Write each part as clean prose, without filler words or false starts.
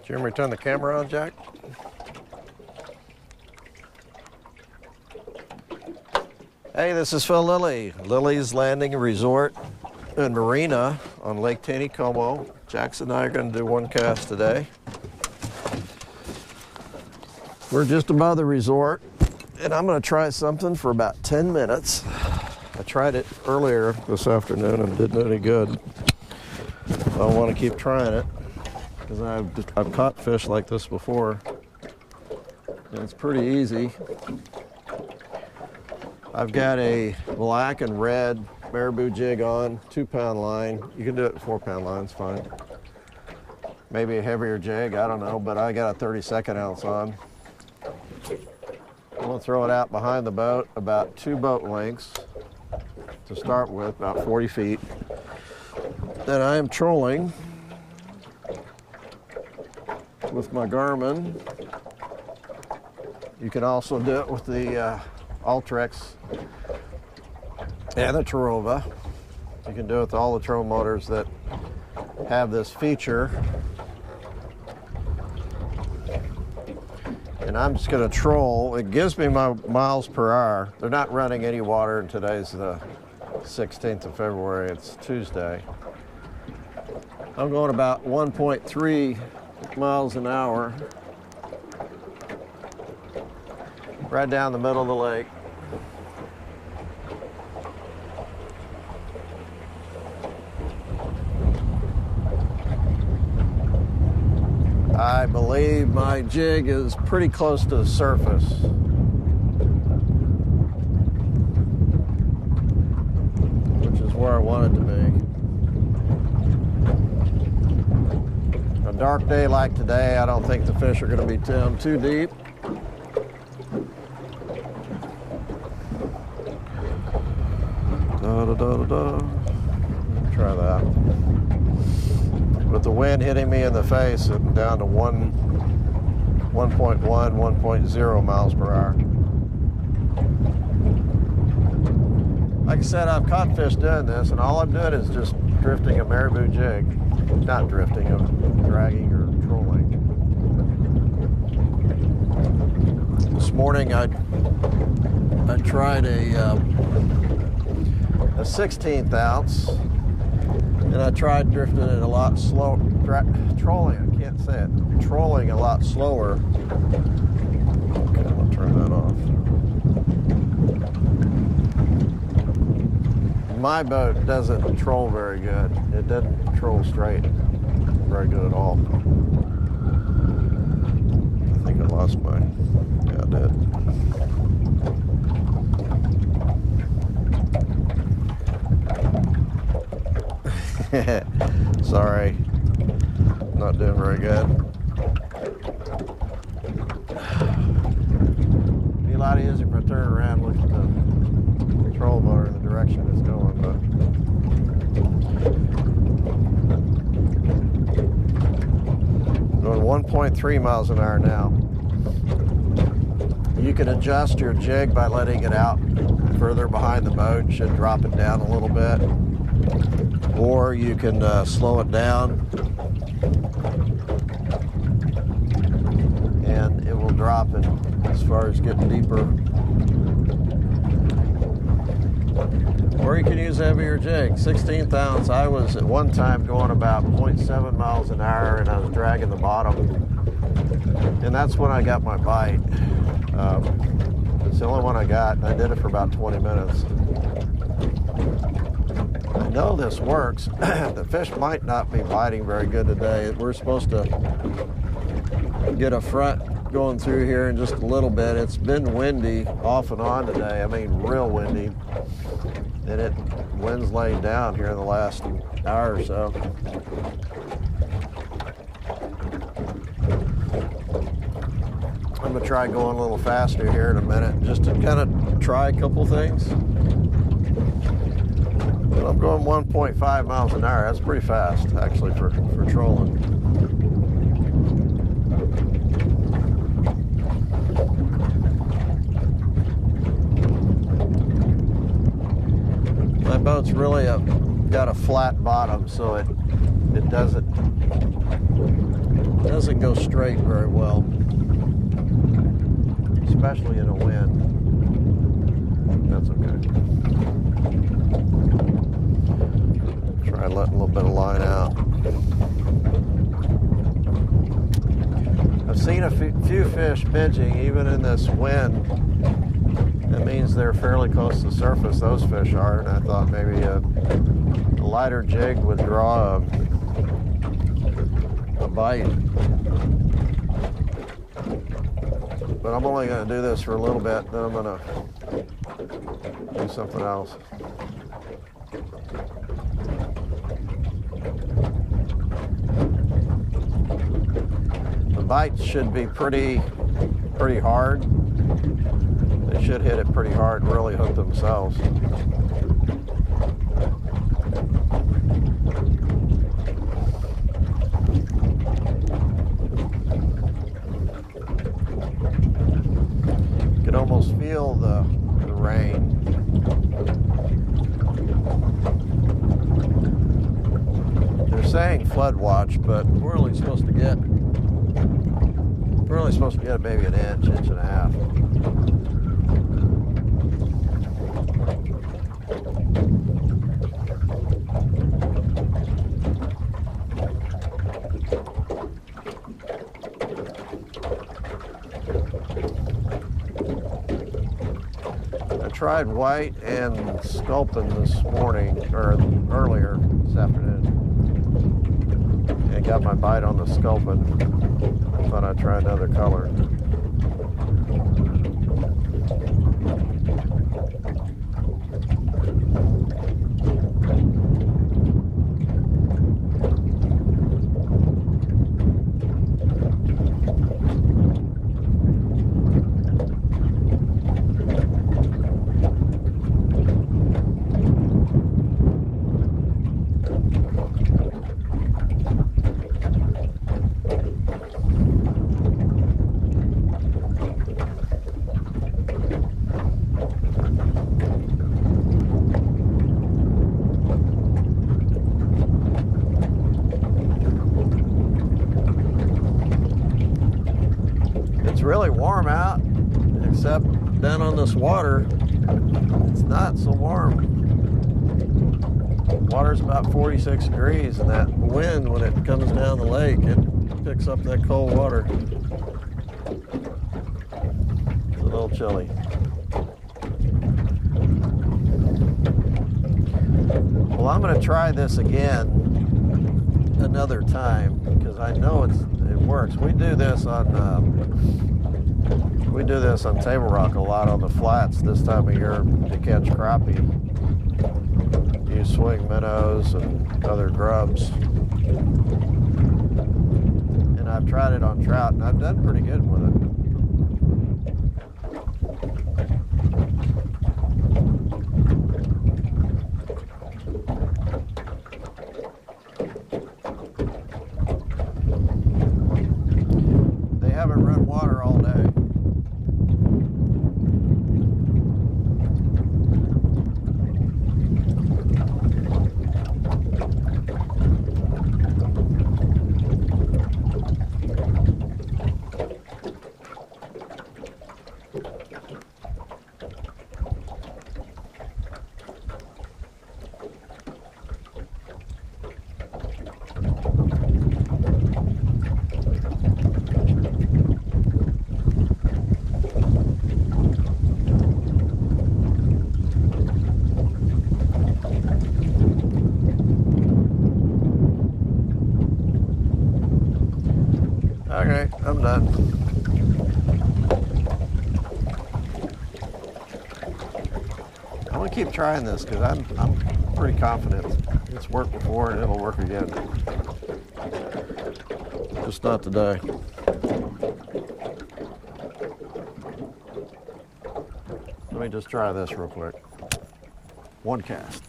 Did you turn the camera on, Jack? Hey, this is Phil Lilley, Lilleys Landing Resort and Marina on Lake Taneycomo. Jackson and I are going to do one cast today. We're just above the resort, and I'm going to try something for about 10 minutes. I tried it earlier this afternoon and didn't any good. I want to keep trying it because I've caught fish like this before, and it's pretty easy. I've got a black and red marabou jig on, 2-pound line. You can do it 4-pound lines, fine. Maybe a heavier jig, I don't know, but I got a 32nd ounce on. I'm gonna throw it out behind the boat, about 2 boat lengths to start with, about 40 feet. Then I am trolling with my Garmin. You can also do it with the Ultrex and the Trova. You can do it with all the trolling motors that have this feature. And I'm just going to troll. It gives me my miles per hour. They're not running any water, and today's the 16th of February. It's Tuesday. I'm going about 1.3 miles an hour right down the middle of the lake. I believe my jig is pretty close to the surface. Which is where I want it to be. A dark day like today, I don't think the fish are going to be down too deep. Try that. With the wind hitting me in the face, I'm down to 1.1, 1.0 miles per hour. Like I said, I've caught fish doing this, and all I'm doing is just drifting a marabou jig. Not drifting, I'm dragging or trolling. This morning I tried a 16th ounce, and I tried drifting it a lot slower, trolling, I can't say it, trolling a lot slower. Okay, I'll turn that off. My boat doesn't troll very good. It doesn't troll straight very good at all. I think I lost mine. Yeah, I did. Sorry, not doing very good. It'd be a lot easier if I turn around and look at the control motor in the direction it's going, but going 1.3 miles an hour now. You can adjust your jig by letting it out further behind the boat. Should drop it down a little bit. Or you can slow it down and it will drop it as far as getting deeper. Or you can use a heavier jig. 16th ounce, I was at one time going about 0.7 miles an hour, and I was dragging the bottom. And that's when I got my bite. It's the only one I got, and I did it for about 20 minutes. I know this works. The fish might not be biting very good today. We're supposed to get a front going through here in just a little bit. It's been windy off and on today. I mean, real windy. And wind's laying down here in the last hour or so. I'm gonna try going a little faster here in a minute, just to kind of try a couple things. I'm going 1.5 miles an hour. That's pretty fast, actually, for trolling. My boat's really got a flat bottom, so it doesn't doesn't go straight very well, especially in a wind. That's okay. Try letting a little bit of line out. I've seen a few fish midging even in this wind. That means they're fairly close to the surface, those fish are, and I thought maybe a lighter jig would draw a bite. But I'm only going to do this for a little bit, then I'm going to do something else. The bites should be pretty hard. They should hit it pretty hard and really hook themselves. You can almost feel the rain. They're saying flood watch, but we're only supposed to get maybe an inch and a half. I tried white and sculpin this morning, or earlier this afternoon, and got my bite on the sculpin. I thought I'd try another color. Really warm out, except down on this water, it's not so warm. Water's about 46 degrees, and that wind, when it comes down the lake, it picks up that cold water. It's a little chilly. Well, I'm going to try this again another time, because I know it works. We do this on Table Rock a lot on the flats this time of year to catch crappie. Use swing minnows and other grubs. And I've tried it on trout, and I've done pretty good with it. They haven't run water all day. Okay, I'm done. I'm gonna keep trying this because I'm pretty confident it's worked before and it'll work again. Just not today. Let me just try this real quick. One cast.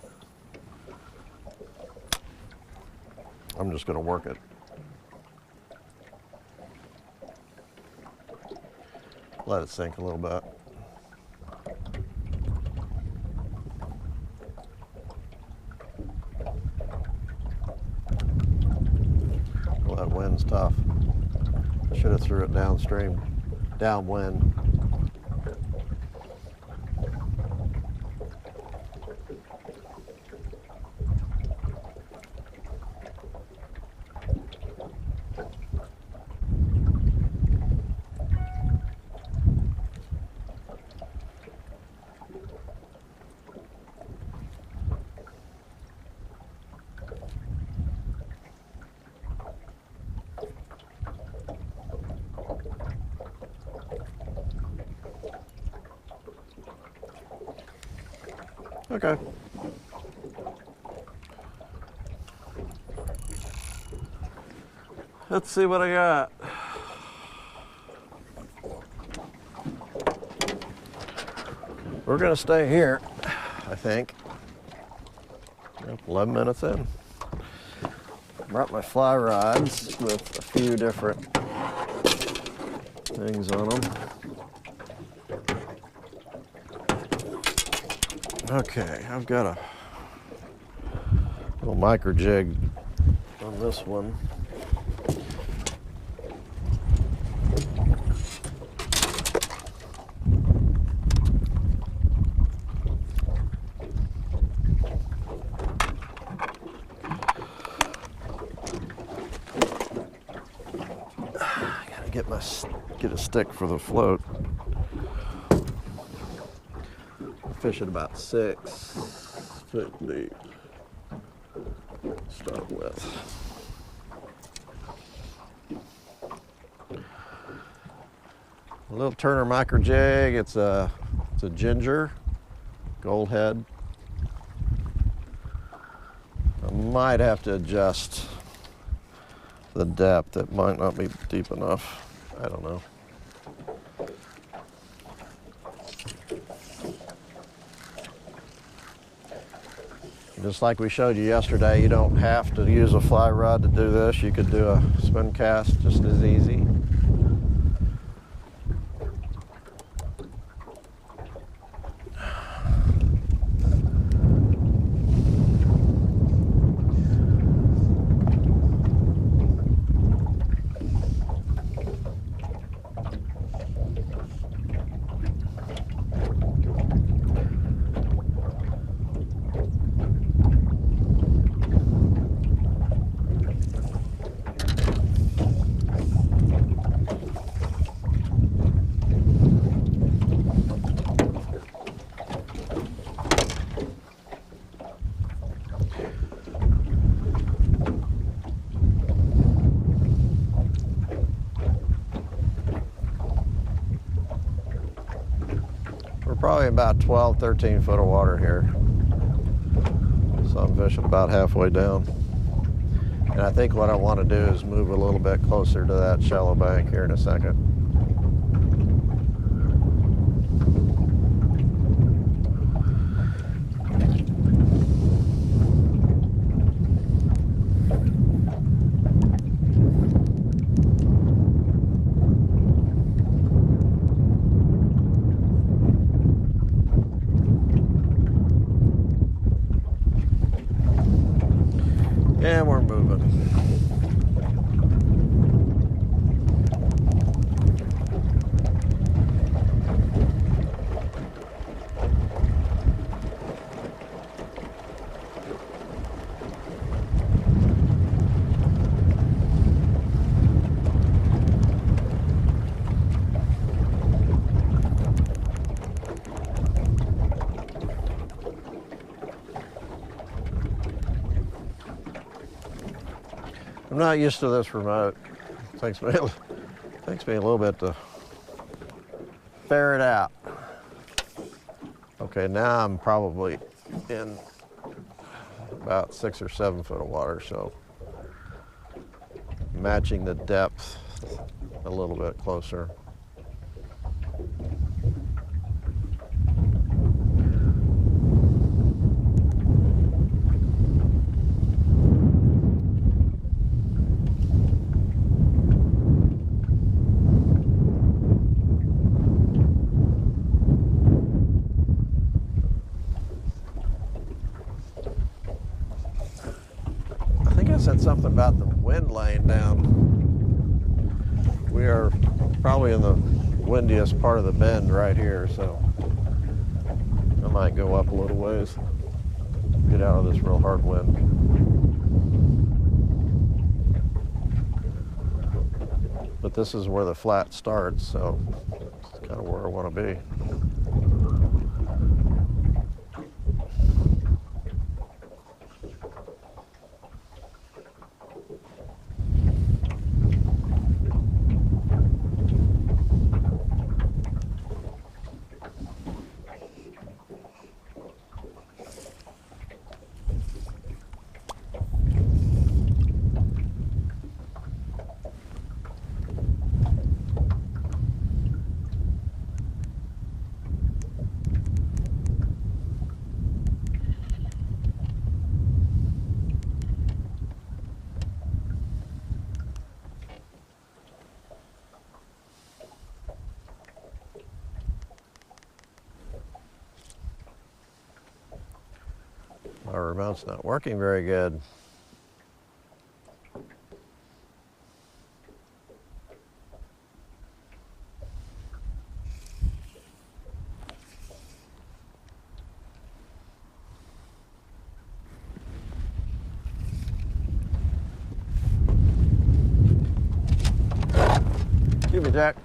I'm just gonna work it. Let it sink a little bit. Well, that wind's tough. I should have threw it downstream, downwind. Okay. Let's see what I got. We're gonna stay here, I think. Yep, 11 minutes in. Brought my fly rods with a few different things on them. Okay, I've got a little micro jig on this one. I gotta get a stick for the float. Fish at about 6 foot deep to start with. A little Turner micro jig. It's a ginger gold head. I might have to adjust the depth. It might not be deep enough. I don't know. Just like we showed you yesterday, you don't have to use a fly rod to do this. You could do a spin cast just as easy. Probably about 12, 13 foot of water here. So I'm fishing about halfway down. And I think what I want to do is move a little bit closer to that shallow bank here in a second. And we're moving. I'm not used to this remote. It takes me a little bit to ferret out. Okay, now I'm probably in about 6 or 7 foot of water, so matching the depth a little bit closer. Said something about the wind laying down. We are probably in the windiest part of the bend right here, so I might go up a little ways, get out of this real hard wind. But this is where the flat starts, so it's kind of where I want to be. My remote's not working very good. Excuse me, Jack.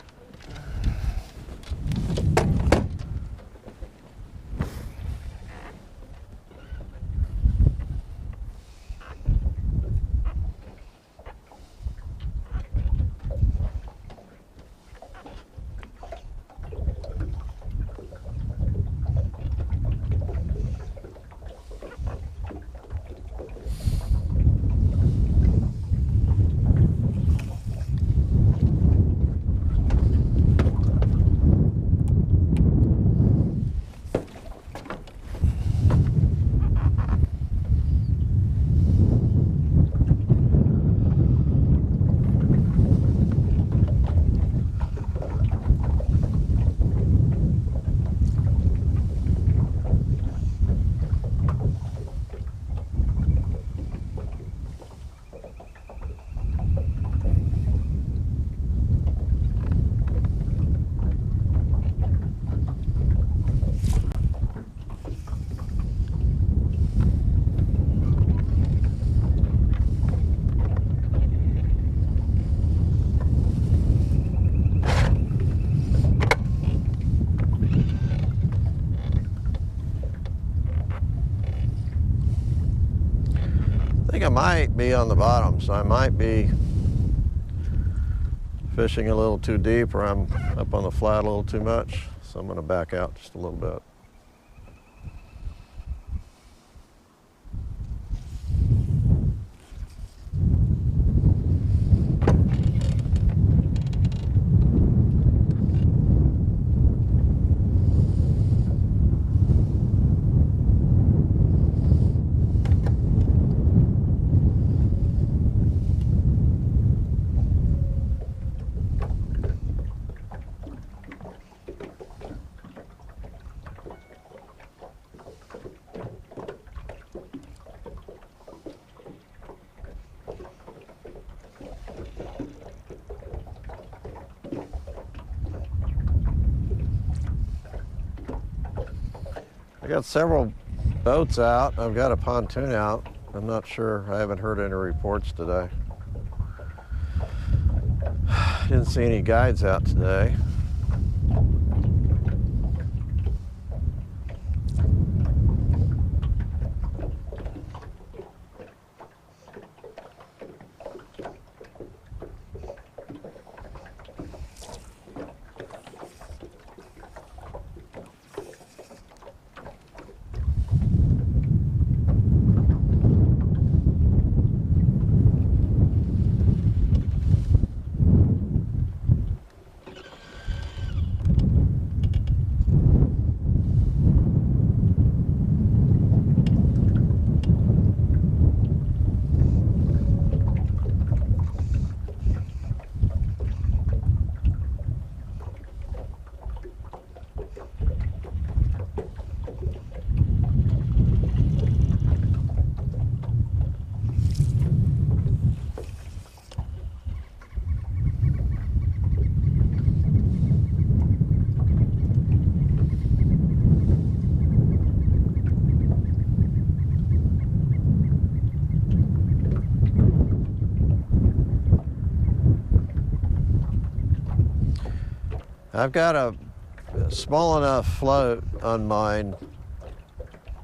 I might be on the bottom, so I might be fishing a little too deep, or I'm up on the flat a little too much, so I'm going to back out just a little bit. I got several boats out. I've got a pontoon out. I'm not sure. I haven't heard any reports today. Didn't see any guides out today. I've got a small enough float on mine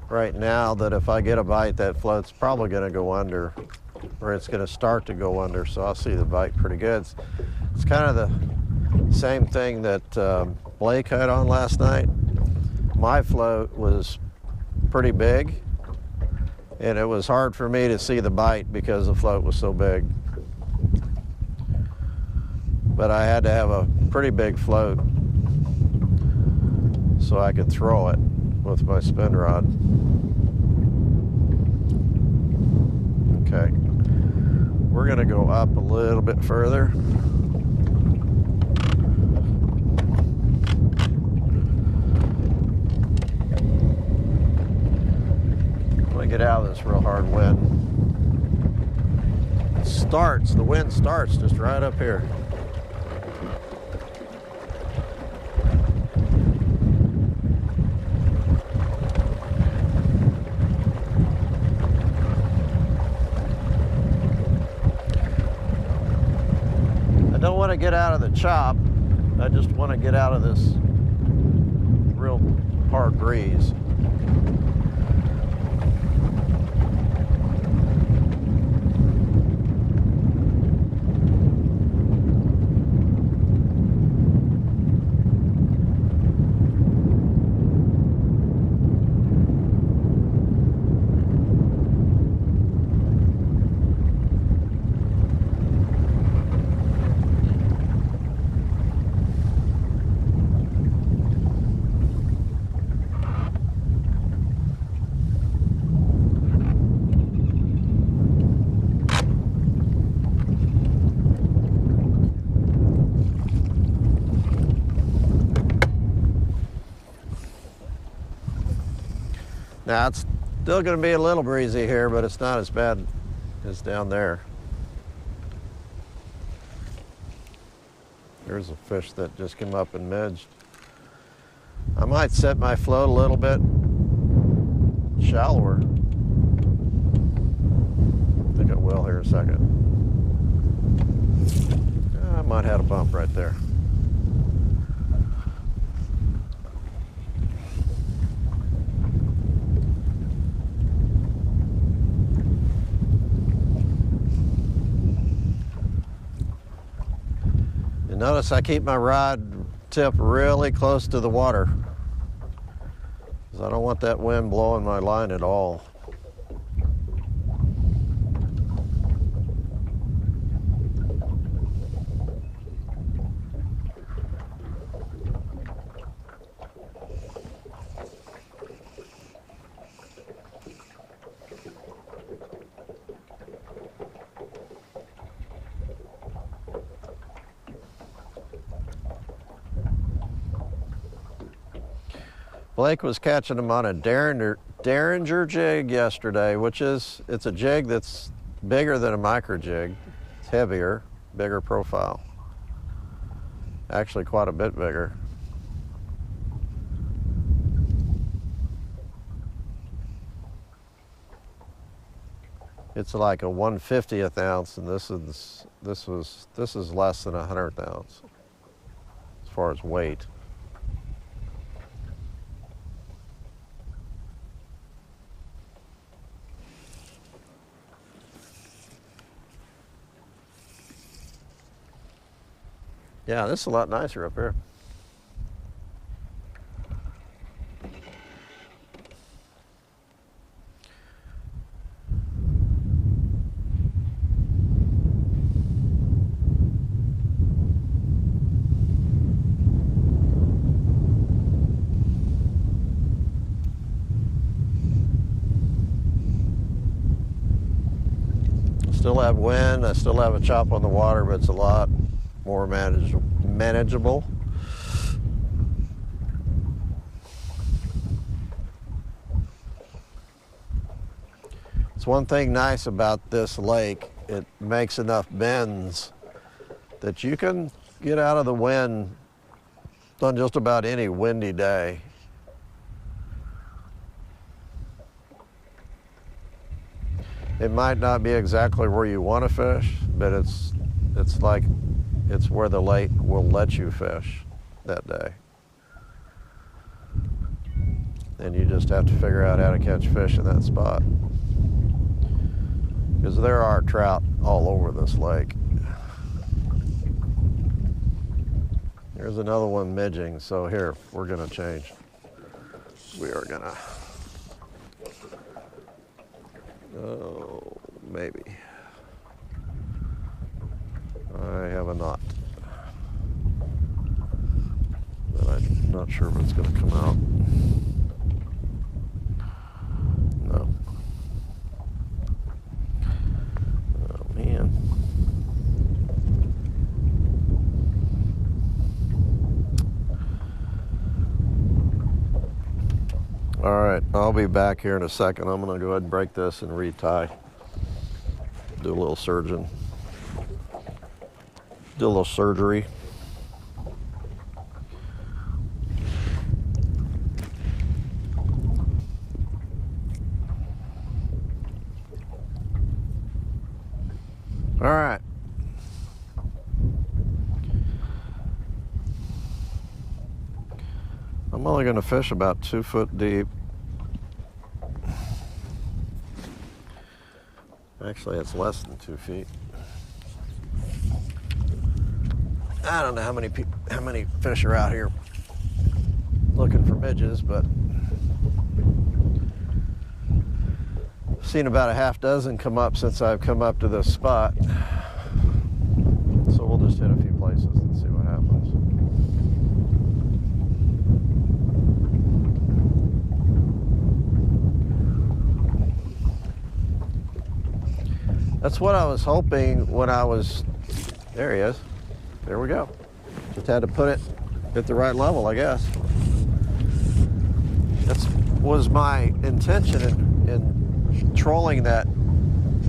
right now that if I get a bite, that float's probably going to go under, or it's going to start to go under, so I'll see the bite pretty good. It's kind of the same thing that Blake had on last night. My float was pretty big, and it was hard for me to see the bite because the float was so big. But I had to have a pretty big float so I could throw it with my spin rod. Okay, we're gonna go up a little bit further. I'm gonna get out of this real hard wind. The wind starts just right up here. I don't want to get out of the chop. I just want to get out of this real hard breeze. Now it's still going to be a little breezy here, but it's not as bad as down there. Here's a fish that just came up and midged. I might set my float a little bit shallower. I think I will here in a second. I might have a bump right there. Notice I keep my rod tip really close to the water because I don't want that wind blowing my line at all. Blake was catching them on a Derringer jig yesterday, it's a jig that's bigger than a micro jig. It's heavier, bigger profile. Actually quite a bit bigger. It's like a 1/50th ounce, and this is less than a 100th ounce as far as weight. Yeah, this is a lot nicer up here. Still have wind, I still have a chop on the water, but it's a lot more manageable. It's one thing nice about this lake, it makes enough bends that you can get out of the wind on just about any windy day. It might not be exactly where you want to fish, but it's where the lake will let you fish. that day. And you just have to figure out how to catch fish in that spot. Because there are trout all over this lake. There's another one midging, so here, we're gonna change. We are gonna, oh, maybe. I have a knot. But I'm not sure if it's gonna come out. No. Oh man. All right, I'll be back here in a second. I'm gonna go ahead and break this and retie. Do a little surgery. All right. I'm only going to fish about 2 foot deep. Actually, it's less than 2 feet. I don't know how many fish are out here looking for midges, but I've seen about a half dozen come up since I've come up to this spot. So we'll just hit a few places and see what happens. That's what I was hoping when I was, there he is. There we go. Just had to put it at the right level, I guess. That was my intention in trolling that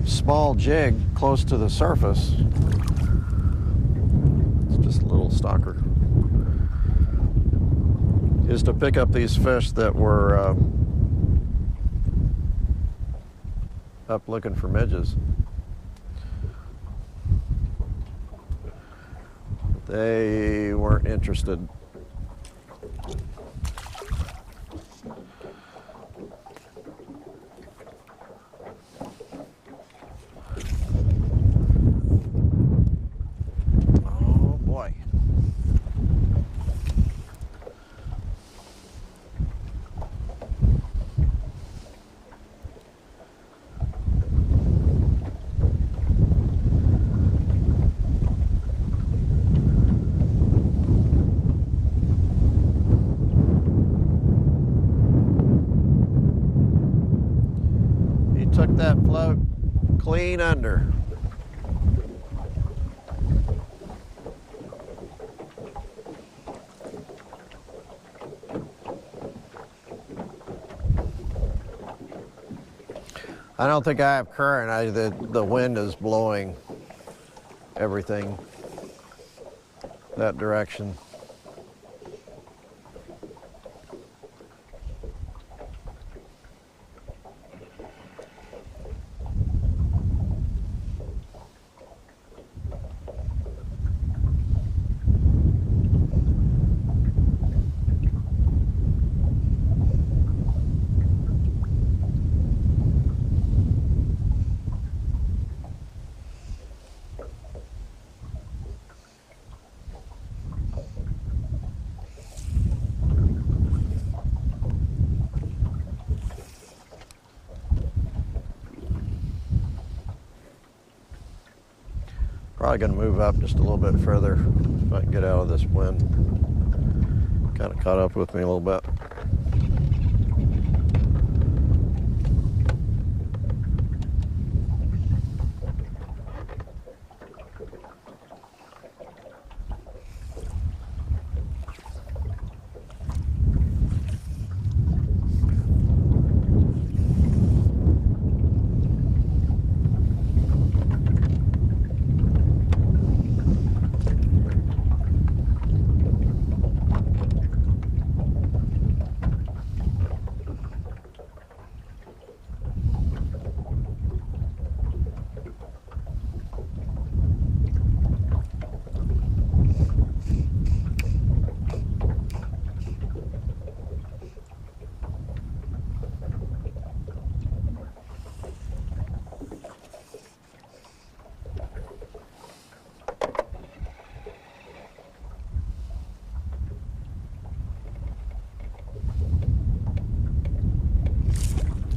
small jig close to the surface. It's just a little stalker. Is to pick up these fish that were up looking for midges. They weren't interested. Oh boy. Took that float clean under. I don't think I have current. The wind is blowing everything that direction. Probably going to move up just a little bit further if I can get out of this wind. Kind of caught up with me a little bit.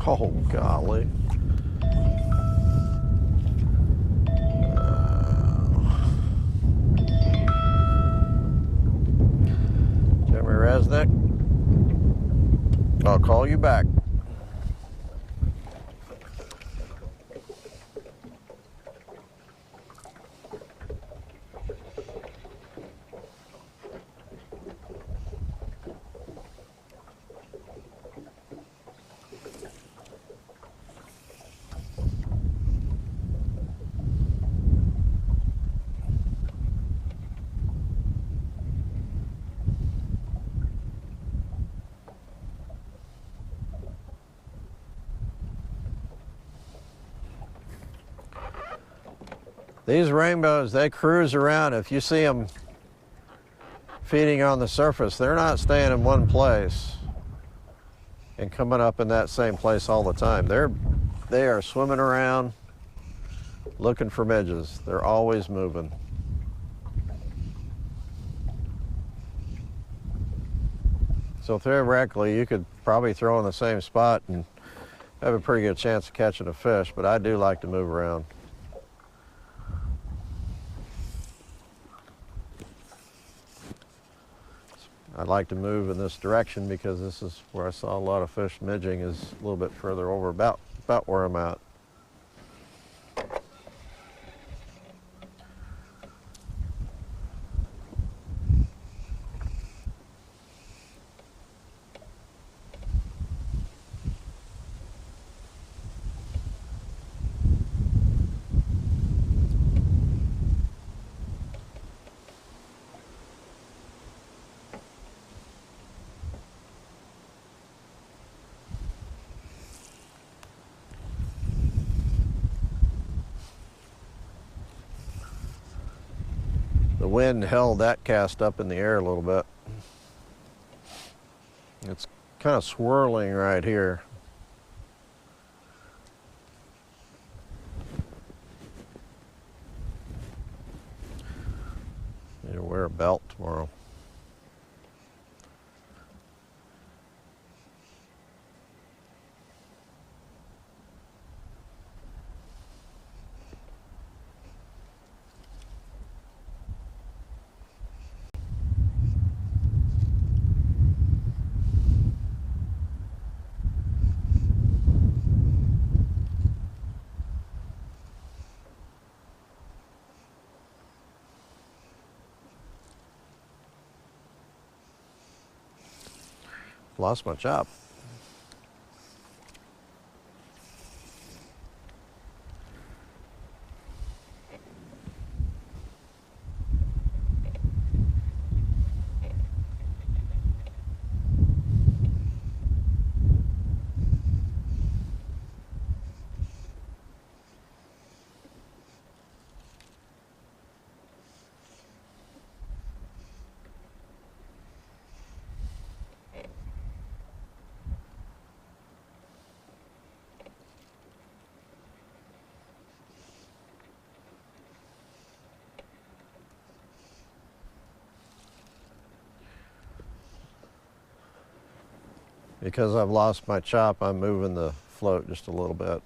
Oh, golly. Jimmy Resnick, I'll call you back. These rainbows, they cruise around. If you see them feeding on the surface, they're not staying in one place and coming up in that same place all the time. They are swimming around looking for midges. They're always moving. So theoretically, you could probably throw in the same spot and have a pretty good chance of catching a fish, but I do like to move around. I like to move in this direction because this is where I saw a lot of fish midging, is a little bit further over, about where I'm at. The wind held that cast up in the air a little bit. It's kind of swirling right here. Need to wear a belt tomorrow. Lost my chop. Because I've lost my chop, I'm moving the float just a little bit.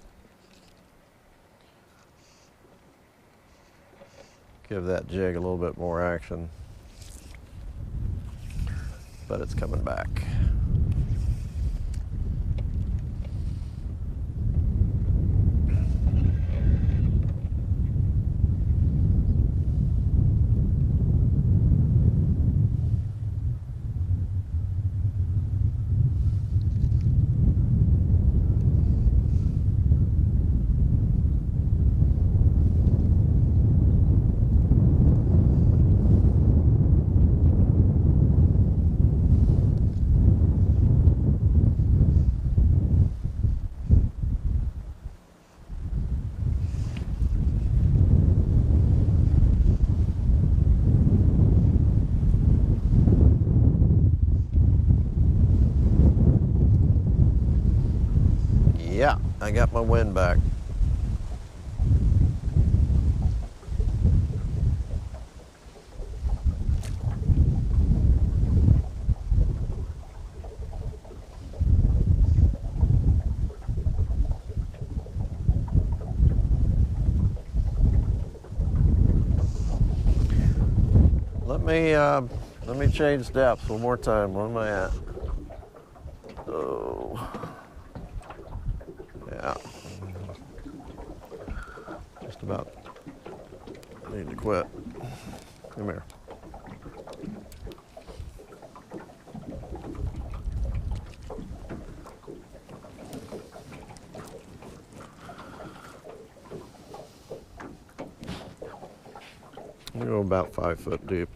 Give that jig a little bit more action. But it's coming back. Yeah, I got my wind back. Let me change depth one more time. Where am I at? Oh, yeah. Just about. I need to quit. Come here. We go about 5 foot deep.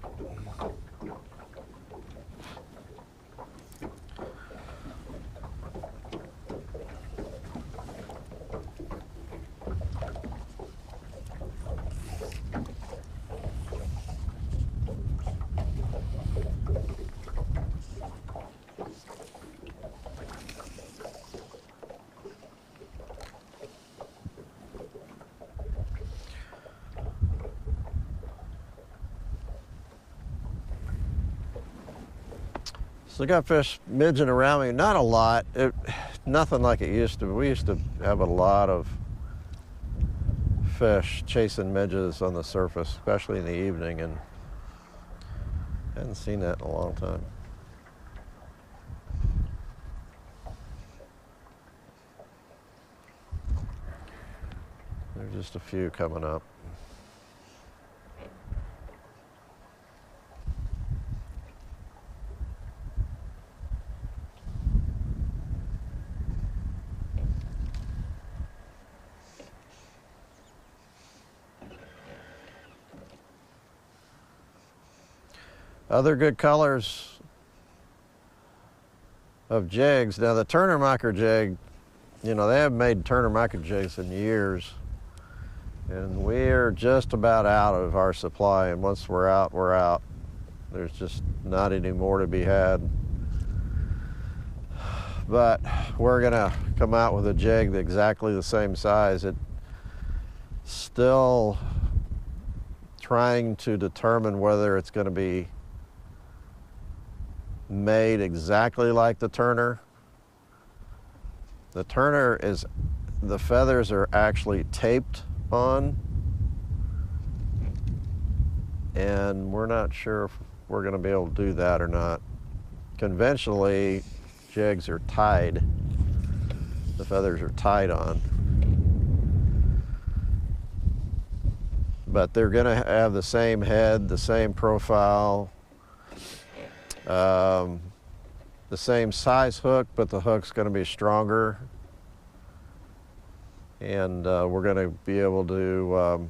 So I got fish midging around me, not a lot, nothing like it used to. We used to have a lot of fish chasing midges on the surface, especially in the evening, and hadn't seen that in a long time. There's just a few coming up. Other good colors of jigs. Now the Turner micro jig, you know, they haven't made Turner micro jigs in years, and we're just about out of our supply, and once we're out, we're out. There's just not any more to be had. But we're gonna come out with a jig exactly the same size. It's still trying to determine whether it's going to be made exactly like the Turner. The Turner is, the feathers are actually taped on, and we're not sure if we're going to be able to do that or not. Conventionally, jigs are tied. The feathers are tied on. But they're going to have the same head, the same profile, the same size hook, but the hook's going to be stronger. And we're going to be able to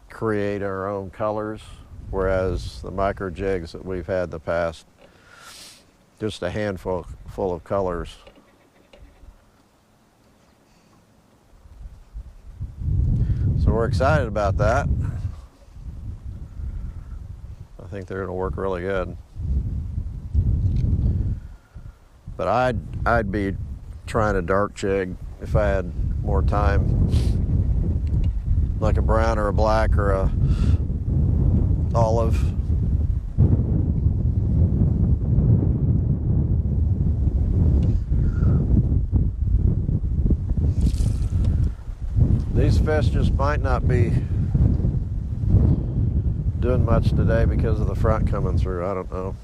create our own colors, whereas the micro jigs that we've had in the past, just a handful of colors. So we're excited about that. I think they're going to work really good. But I'd be trying a dark jig if I had more time, like a brown or a black or a olive. These fish just might not be doing much today because of the front coming through. I don't know.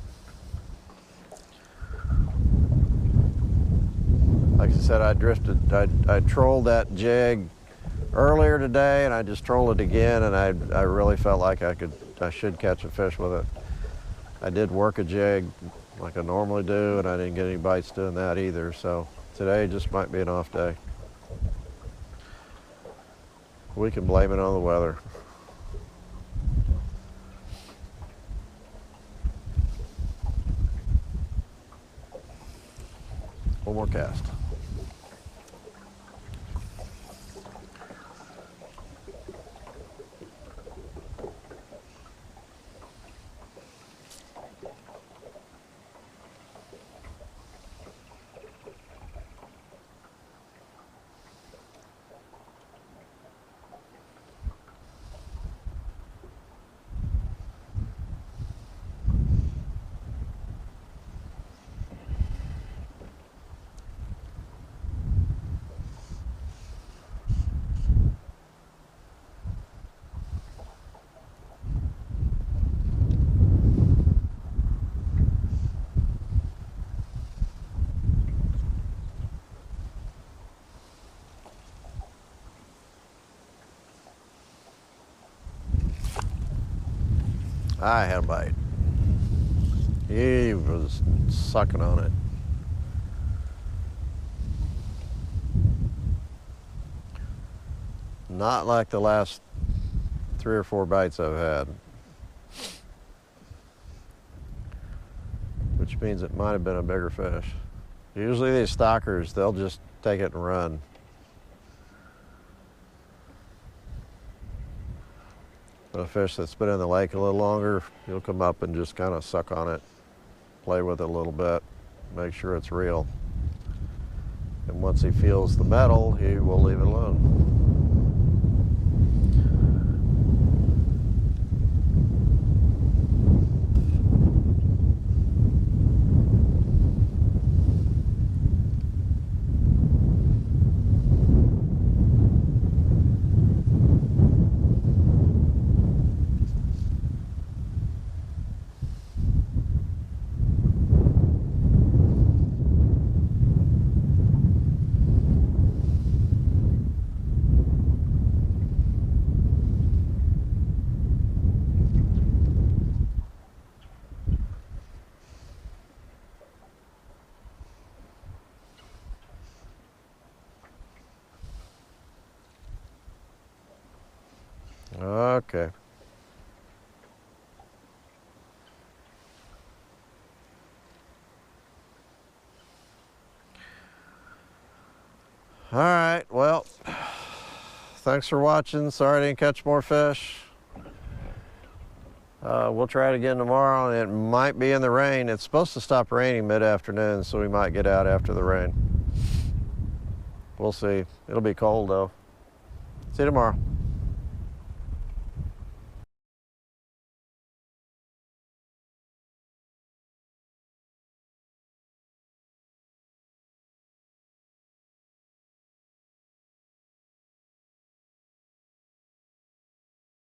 Like I said, I trolled that jig earlier today, and I just trolled it again, and I really felt like I should catch a fish with it. I did work a jig like I normally do, and I didn't get any bites doing that either, so today just might be an off day. We can blame it on the weather. One more cast. I had a bite. He was sucking on it. Not like the last 3 or 4 bites I've had. Which means it might have been a bigger fish. Usually these stockers, they'll just take it and run. But a fish that's been in the lake a little longer, he'll come up and just kind of suck on it, play with it a little bit, make sure it's real. And once he feels the metal, he will leave it alone. Okay. All right, well, thanks for watching. Sorry I didn't catch more fish. We'll try it again tomorrow, and it might be in the rain. It's supposed to stop raining mid-afternoon, so we might get out after the rain. We'll see. It'll be cold, though. See you tomorrow.